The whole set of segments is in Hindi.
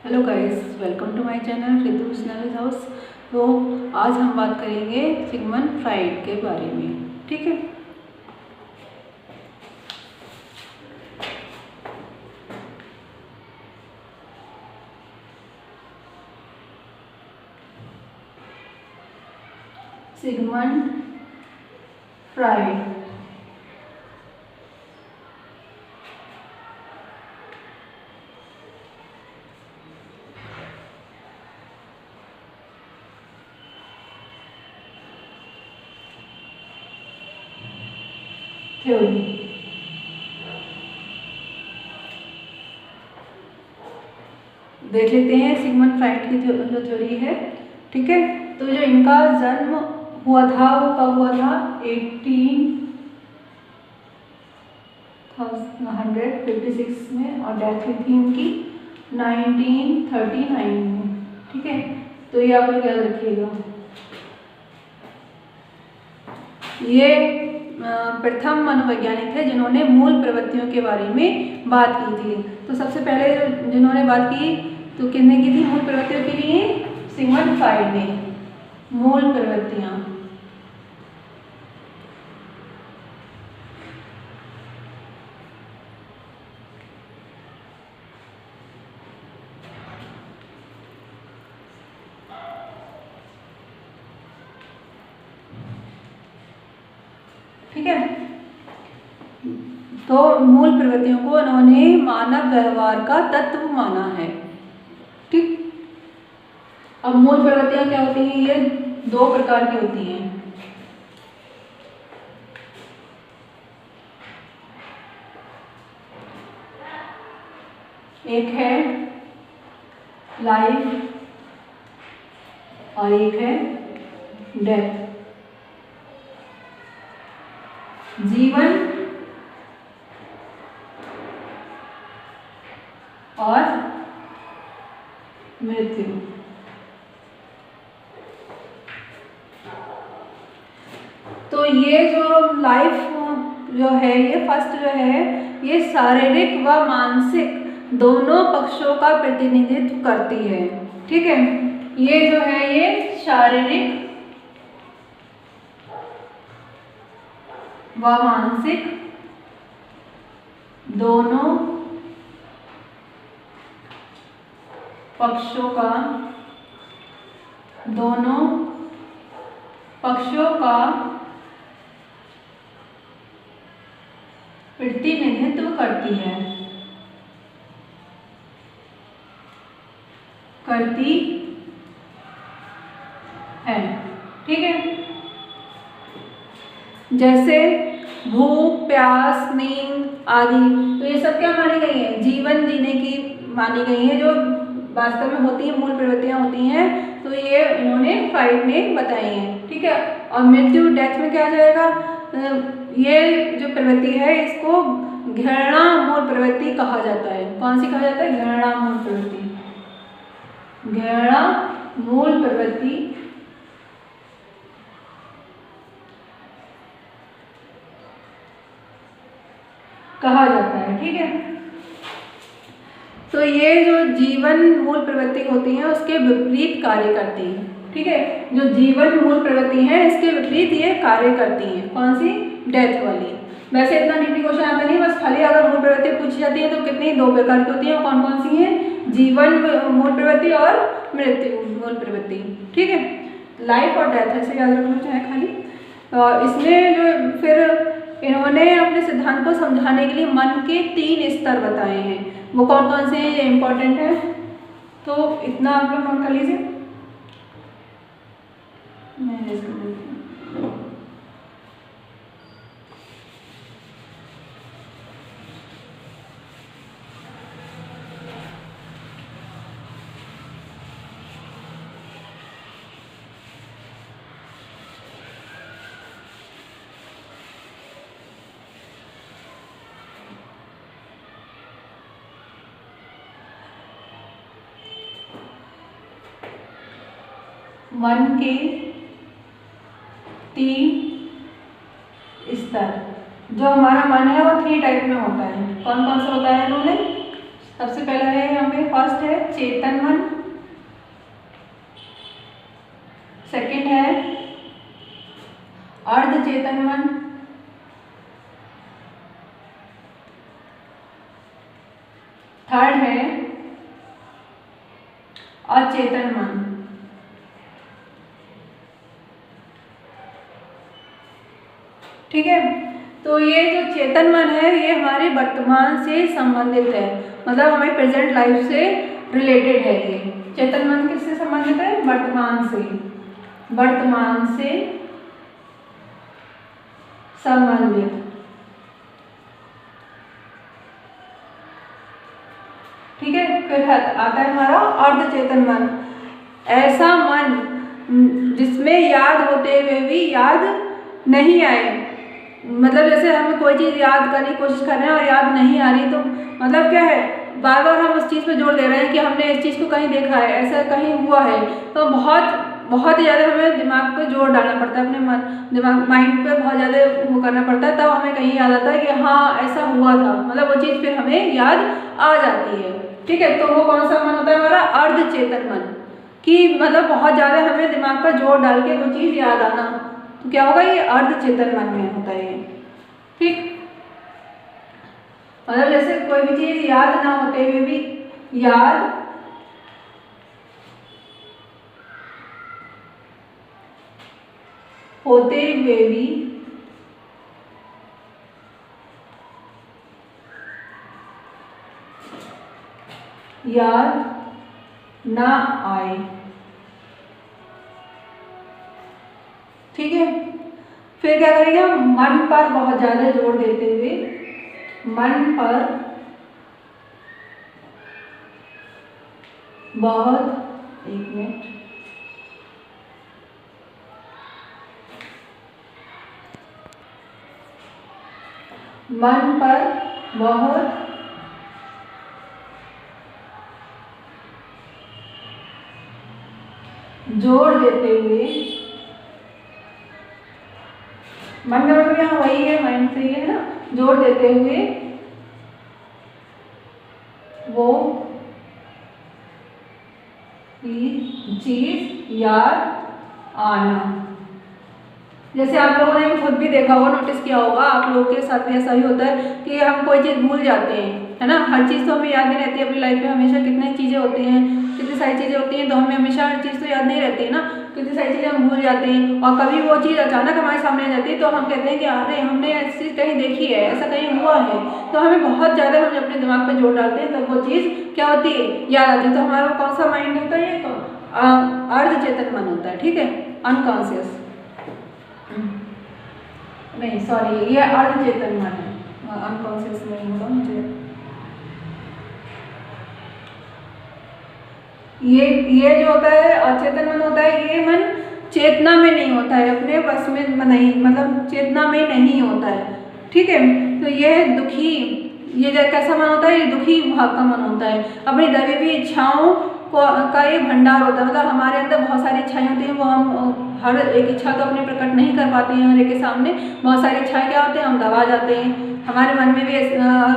Hello guys, welcome to my channel Ritu's knowledge house. तो आज हम बात करेंगे सिगमंड फ्राइड के बारे में। ठीक है, सिगमंड फ्राइड थ्योरी। देख लेते हैं सिगमंड फ्राइड की जो थ्योरी है। ठीक है, तो जो इनका जन्म हुआ था वो कब हुआ था? 1856 में, और डेथ हुई थी इनकी 1939 में। ठीक है, तो ये आप लोग याद रखिएगा। ये प्रथम मनोवैज्ञानिक थे जिन्होंने मूल प्रवृत्तियों के बारे में बात की थी। तो सबसे पहले जिन्होंने बात की तो किसने की थी मूल प्रवृत्तियों के लिए? सिगमंड फ्राइड ने। मूल प्रवृत्तियां, ठीक है। तो मूल प्रवृत्तियों को उन्होंने मानव व्यवहार का तत्व माना है। ठीक, अब मूल प्रवृत्तियां क्या होती हैं? ये दो प्रकार की होती हैं। एक है लाइफ और एक है डेथ। जीवन और मृत्यु। तो ये जो लाइफ जो है, ये फर्स्ट जो है, ये शारीरिक व मानसिक दोनों पक्षों का प्रतिनिधित्व करती है। ठीक है, ये जो है ये शारीरिक व मानसिक दोनों पक्षों का प्रतिनिधित्व करती है। ठीक है, जैसे भूख, प्यास, नींद आदि, तो ये सब क्या मानी गई है? जीवन जीने की मानी गई है, जो वास्तव में होती है, मूल प्रवृत्तियां होती हैं। तो ये इन्होंने फ्राइड ने बताई हैं। ठीक है, और मृत्यु, डेथ में क्या आ जाएगा? ये जो प्रवृत्ति है इसको घृणा मूल प्रवृत्ति कहा जाता है। कौन सी कहा जाता है? घृणा मूल प्रवृत्ति। घृणा मूल प्रवृत्ति कहा जाता है। ठीक है, तो ये जो जीवन मूल प्रवृत्ति होती है उसके विपरीत कार्य करती है। ठीक है, जो जीवन मूल प्रवृत्ति है इसके विपरीत ये कार्य करती है। कौन सी? डेथ वाली। वैसे इतना डीपली क्वेश्चन आता नहीं, बस खाली अगर मूल प्रवृत्ति पूछी जाती है तो कितनी दो प्रकार की होती है, कौन कौन सी है? जीवन मूल प्रवृत्ति और मृत्यु मूल प्रवृत्ति। ठीक है, लाइफ और डेथ ऐसे याद रखना चाहे खाली। और इसमें जो फिर इन्होंने अपने सिद्धांत को समझाने के लिए मन के 3 स्तर बताए हैं। वो कौन कौन से हैं, ये इंपॉर्टेंट है, तो इतना आप लोग नोट कर लीजिए। मैं रेज कर देती हूँ। मन के 3 स्तर। जो हमारा मन है वो 3 टाइप में होता है। कौन कौन सा होता है इन्होंने? सबसे पहला है हमें फर्स्ट है चेतन मन, सेकंड है अर्ध चेतन मन, थर्ड है अचेतन मन। ठीक है, तो ये जो चेतन मन है ये हमारे वर्तमान से संबंधित है, मतलब हमारी प्रेजेंट लाइफ से रिलेटेड है। ये चेतन मन किससे संबंधित है? वर्तमान से, वर्तमान से संबंधित। ठीक है, फिर आता है हमारा अर्धचेतन मन, ऐसा मन जिसमें याद होते हुए भी याद नहीं आए, मतलब जैसे हम कोई चीज़ याद करने की कोशिश कर रहे हैं और याद नहीं आ रही, तो मतलब क्या है, बार बार हम उस चीज़ पे जोर दे रहे हैं कि हमने इस चीज़ को कहीं देखा है, ऐसा कहीं हुआ है, तो बहुत ही ज़्यादा हमें दिमाग पे जोर डालना पड़ता है, अपने दिमाग माइंड पे बहुत ज़्यादा वो करना पड़ता है, तब हमें कहीं याद आता है कि हाँ ऐसा हुआ था, मतलब वो चीज़ फिर हमें याद आ जाती है। ठीक है, तो वो कौन सा मन होता है हमारा? अर्धचेतन मन, कि मतलब बहुत ज़्यादा हमें दिमाग पर जोर डाल के वो चीज़ याद आना, तो क्या होगा? ये अर्धचेतन मन में होता है। ठीक, मतलब जैसे कोई भी चीज याद ना होते हुए भी याद होते हुए भी याद ना आए। ठीक है, फिर क्या करेंगे हम? मन पर बहुत ज्यादा जोर देते हुए, मन पर बहुत, एक मिनट, मन पर बहुत जोर देते हुए, मन का मतलब यहाँ वही है, माइंड से ही है ना, जोर देते हुए वो चीज याद आना। जैसे आप लोगों ने खुद भी देखा होगा, नोटिस किया होगा, आप लोगों के साथ भी ऐसा ही होता है कि हम कोई चीज़ भूल जाते हैं, है ना। हर चीज़ तो हमें याद नहीं रहती है अपनी लाइफ में, हमेशा कितनी चीज़ें होती हैं, कितनी सारी चीज़ें होती हैं, तो हमें हमेशा हर चीज़ तो याद नहीं रहती है ना, कितनी सारी चीज़ें हम भूल जाते हैं। और कभी वो चीज़ अचानक हमारे सामने आ जाती है तो हम कहते हैं कि अरे हमने ऐसी चीज़ कहीं देखी है, ऐसा कहीं हुआ है, तो हमें बहुत ज़्यादा हम अपने दिमाग पर जोर डालते हैं, तब वो चीज़ क्या होती है? याद आती है। तो हमारा कौन सा माइंड होता है? ये अर्धचेतन मन होता है। ठीक है, अनकॉन्शियस नहीं, सॉरी, ये अर्धचेतन मन है, अनकॉन्शियस नहीं होगा मुझे। ये जो होता है अचेतन मन होता है, ये मन चेतना में नहीं होता है, अपने बस में नहीं, मतलब चेतना में नहीं होता है। ठीक है, तो ये दुखी, ये कैसा मन होता है? ये दुखी भाव का मन होता है, अपनी दबी हुई इच्छाओं का ये भंडार होता है, मतलब हमारे अंदर बहुत सारी इच्छाएं होती हैं, वो हम हर एक इच्छा तो अपने प्रकट नहीं कर पाते हैं हर एक के सामने। बहुत सारी इच्छाएं क्या होते हैं? हम दबा जाते हैं। हमारे मन में भी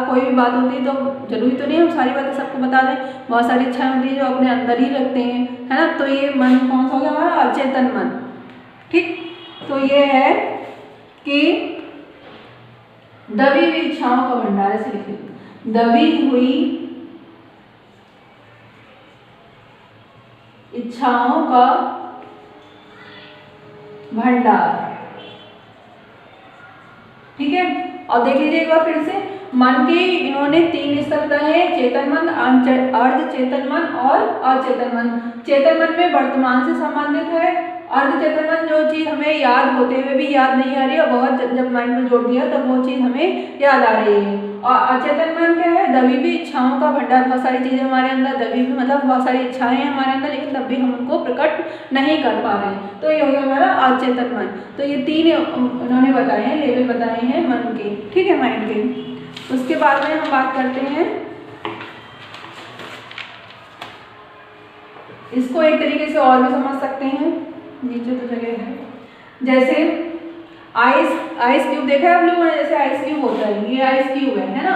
कोई भी बात होती है तो जरूरी तो नहीं हम सारी बातें सबको बता दें, बहुत सारी इच्छाएं होती हैं जो अपने अंदर ही रखते हैं, है ना। तो ये मन कौन सा हो गया हमारा? अचेतन मन। ठीक, तो ये है कि दबी हुई इच्छाओं का भंडार, ऐसे लिखिए, दबी हुई इच्छाओं का भंडार। ठीक है, और देख लीजिए एक बार फिर से, मन के इन्होंने 3 स्तर बताए हैं, चेतन मन, अर्धचेतन मन और अचेतन मन। चेतन मन में वर्तमान से संबंधित है, अर्धचेतन मन जो चीज़ हमें याद होते हुए भी याद नहीं आ रही है, बहुत जब माइंड में जोड़ दिया तब वो चीज़ हमें याद आ रही है। और अचेतन मन क्या है? दबी हुई इच्छाओं का भंडार, बहुत सारी चीज़ें हमारे अंदर दबी हुई, मतलब बहुत सारी इच्छाएं हैं हमारे अंदर, लेकिन तब भी हम उनको प्रकट नहीं कर पा रहे हैं, तो ये हो गया हमारा अचेतन मन। तो ये 3 उन्होंने बताए हैं, लेवल बताए हैं मन के। ठीक है, माइंड के। उसके बाद में हम बात करते हैं, इसको एक तरीके से और भी समझ सकते हैं, नीचे तो जगह है, जैसे आइस क्यूब देखा है आप लोगों ने, जैसे आइस क्यूब होता है, ये आइस क्यूब है ना,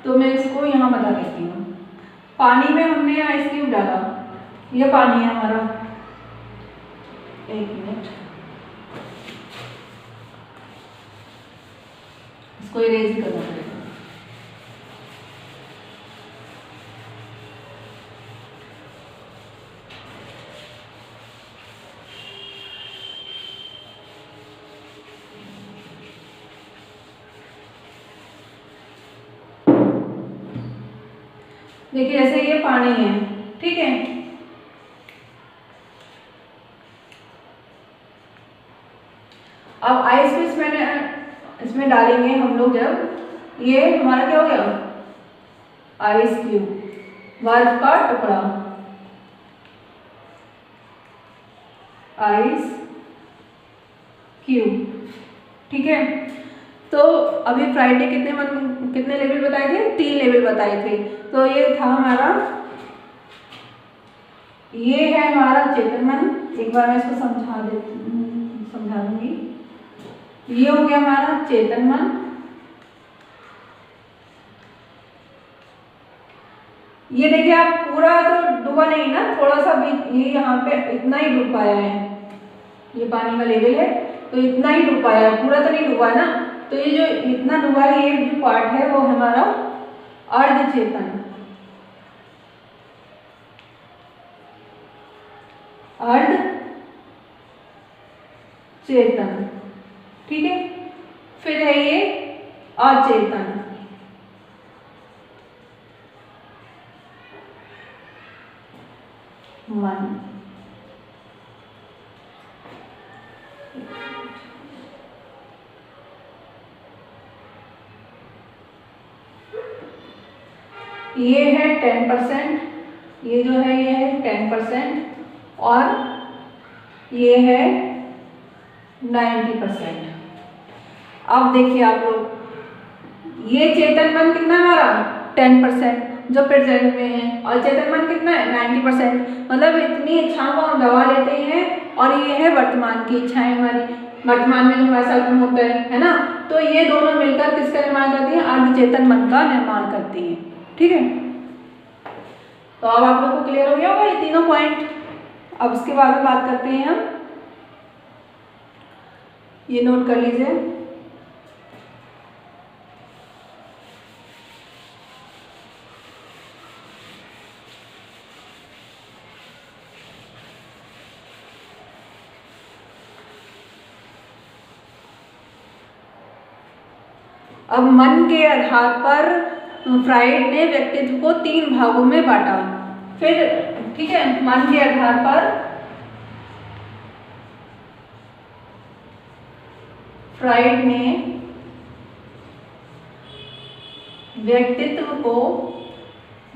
तो मैं इसको यहाँ बता देती हूँ। पानी में हमने आइस क्यूब डाला, ये पानी है हमारा। एक मिनट, इसको इरेज करना पड़ेगा। देखिए जैसे ये पानी है, ठीक है, अब आइस इसमें डालेंगे हम लोग। जब ये हमारा क्या हो गया, आइस क्यूब, बर्फ का टुकड़ा, आइस क्यूब, ठीक है। तो अभी फ्राइडे कितने लेवल बताए थे, 3 लेवल बताए थे। तो ये था हमारा, ये है हमारा चेतन मन। एक बार मैं इसको समझा दूंगी। ये हो गया हमारा चेतन मन। ये देखिए आप पूरा तो डूबा नहीं ना, थोड़ा सा भी, ये यहाँ पे इतना ही डूब पाया है, ये पानी का लेवल है तो इतना ही डूब पाया है, पूरा तो नहीं डूबा है ना। तो ये जो इतना डूबा है, ये जो पार्ट है वो हमारा अर्ध चेतन, अर्ध चेतन, ठीक है। फिर है ये अचेतन, मन। ये है 10%, ये जो है ये है 10%, और ये है 90%। अब देखिए आप लोग, ये चेतन मन कितना हमारा 10% जो प्रेजेंट में है, और चेतन मन कितना है 90%। मतलब इतनी इच्छाओं को हम दबा लेते हैं, और ये है वर्तमान की इच्छाएं हमारी, वर्तमान में जो हमारे साथ में होता है ना। तो ये दोनों मिलकर किसका निर्माण करती हैं, अर्ध चेतन मन का निर्माण करती हैं, ठीक है। तो अब आप लोग को क्लियर हो गया होगा ये तीनों पॉइंट। अब इसके बाद में बात करते हैं हम, ये नोट कर लीजिए। अब मन के आधार पर फ्राइड ने व्यक्तित्व को 3 भागों में बांटा। फिर ठीक है, मन के आधार पर फ्राइड ने व्यक्तित्व को,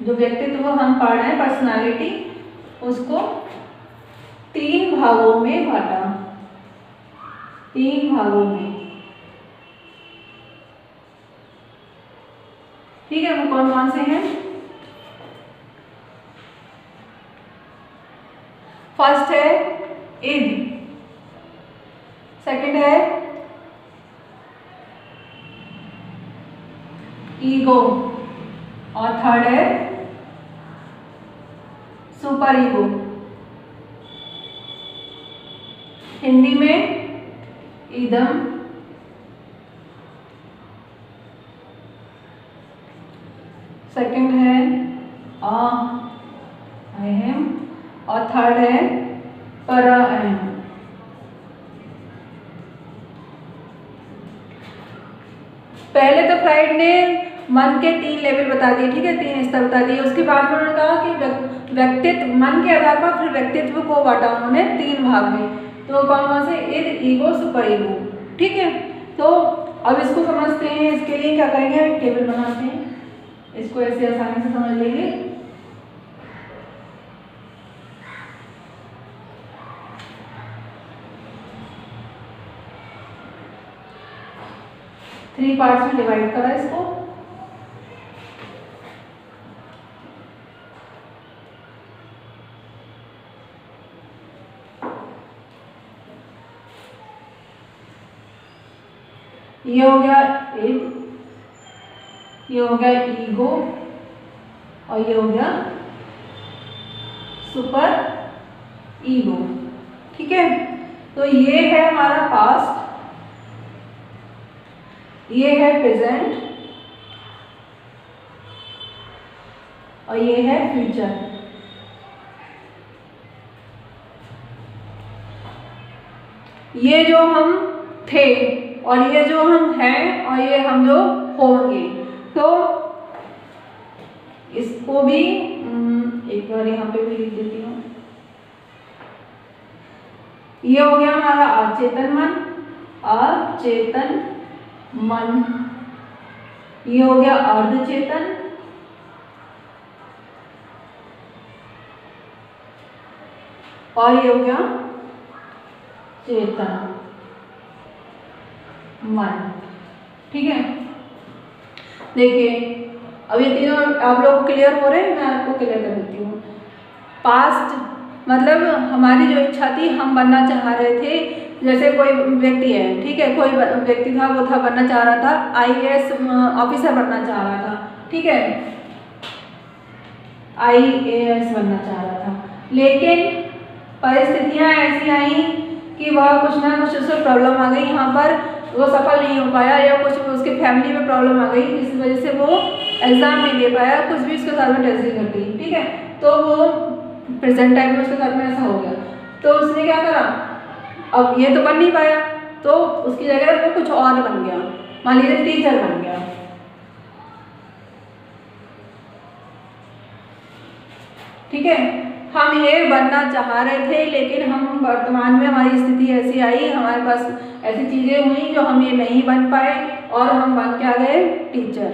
जो व्यक्तित्व हम पढ़ रहे हैं पर्सनालिटी, उसको 3 भागों में बांटा, 3 भागों में, ठीक है। वो कौन कौन से हैं? फर्स्ट है इड, सेकंड है ईगो, और थर्ड है सुपर ईगो। हिंदी में इदम, सेकंड है अहम, और थर्ड है पराअहम। पहले तो फ्राइड ने मन के 3 लेवल बता दिए, ठीक है, 3 स्तर बता दिए। उसके बाद में उन्होंने कहा कि व्यक्तित्व, मन के आधार पर फिर व्यक्तित्व को बांटा उन्होंने 3 भाग में। तो कौन कौन से? इद, ईगो, सुपर ईगो, ठीक है। तो अब इसको समझते हैं। इसके लिए क्या करेंगे, एक टेबल बनाते हैं, इसको ऐसे आसानी से समझ लेंगे। थ्री पार्ट्स में डिवाइड करा इसको। ये हो गया इड, ये हो गया ईगो, और ये हो गया सुपर ईगो। ठीक है, तो ये है हमारा पास्ट, ये है प्रेजेंट और ये है फ्यूचर। ये जो हम थे और ये जो हम हैं और ये हम जो होंगे, तो इसको भी एक बार यहाँ पे भी लिख देती हूँ। ये हो गया हमारा अचेतन मन, अचेतन मन। ये हो गया अर्धचेतन, और ये हो गया चेतन मन। ठीक है, देखिए अब ये तीनों आप लोग क्लियर हो रहे हैं, मैं आपको क्लियर कर देती हूँ। पास्ट मतलब हमारी जो इच्छा थी, हम बनना चाह रहे थे, जैसे कोई व्यक्ति है, ठीक है, कोई व्यक्ति था, वो था बनना चाह रहा था IAS ऑफिसर बनना चाह रहा था, ठीक है, IAS बनना चाह रहा था, लेकिन परिस्थितियां ऐसी आई कि वह कुछ ना कुछ उसको प्रॉब्लम आ गई, यहाँ पर वो सफल नहीं हो पाया, या कुछ उसके फैमिली में प्रॉब्लम आ गई, इस वजह से वो एग्जाम नहीं दे पाया, कुछ भी उसके साथ में ट्रेजेडी कर गई। ठीक है, तो वो प्रेजेंट टाइम में उसके साथ में ऐसा हो गया, तो उसने क्या करा, अब ये तो बन नहीं पाया, तो उसकी जगह वो कुछ और बन गया, मान लीजिए टीचर बन गया। ठीक है, हम ये बनना चाह रहे थे, लेकिन हम वर्तमान में हमारी स्थिति ऐसी आई, हमारे पास ऐसी चीज़ें हुई जो हम ये नहीं बन पाए और हम बन क्या गए, टीचर।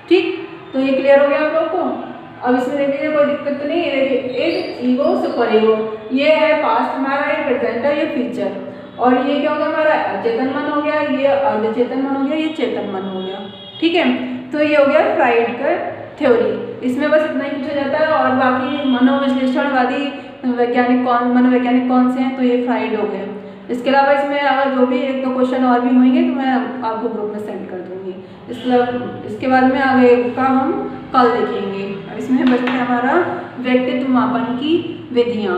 ठीक, तो ये क्लियर हो गया आप लोग को। अब इसमें देख लीजिए, कोई दिक्कत तो नहीं है। देखिए एक ईगो सुपर ईगो, ये है पास्ट हमारा, ये प्रेजेंट है, ये फ्यूचर, और ये क्या होगा हमारा अचेतन मन हो गया, ये अर्धचेतन मन हो गया, ये चेतन मन हो गया। ठीक है, तो ये हो गया फ्राइड का थ्योरी। इसमें बस इतना ही पूछा जाता है, और बाकी मनोविश्लेषणवादी मनोवैज्ञानिक कौन से हैं, तो ये फ्राइड हो गए। इसके अलावा इसमें अगर जो भी एक दो क्वेश्चन और भी होंगे तो मैं आपको ग्रुप में सेंड कर दूँगी। इसके बाद में आगे का हम कल देखेंगे। अब इसमें बचता है हमारा व्यक्तित्व मापन की विधियाँ,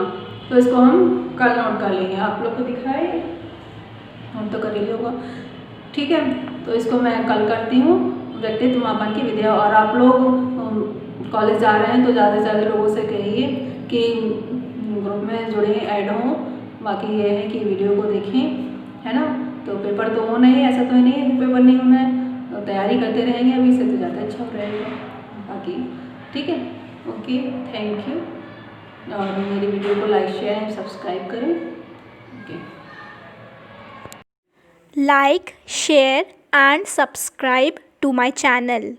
तो इसको हम कल नोट कर लेंगे। आप लोग को दिखाए, नोट तो कर ही होगा। ठीक है, तो इसको मैं कल करती हूँ, व्यक्तित्व मापन की विधियाँ। और आप लोग कॉलेज जा रहे हैं तो ज़्यादा से ज़्यादा लोगों से कहिए कि ग्रुप में जुड़े, ऐड हों। बाकी ये है कि वीडियो को देखें, है ना। तो पेपर तो होना ही, ऐसा तो नहीं है पेपर नहीं होना है, तो तैयारी करते रहेंगे अभी से, तो ज़्यादा अच्छा रहेगा। बाकी ठीक है, ओके, थैंक यू। और मेरी वीडियो को लाइक, शेयर एंड सब्सक्राइब करें। Okay, like, share and subscribe to my channel.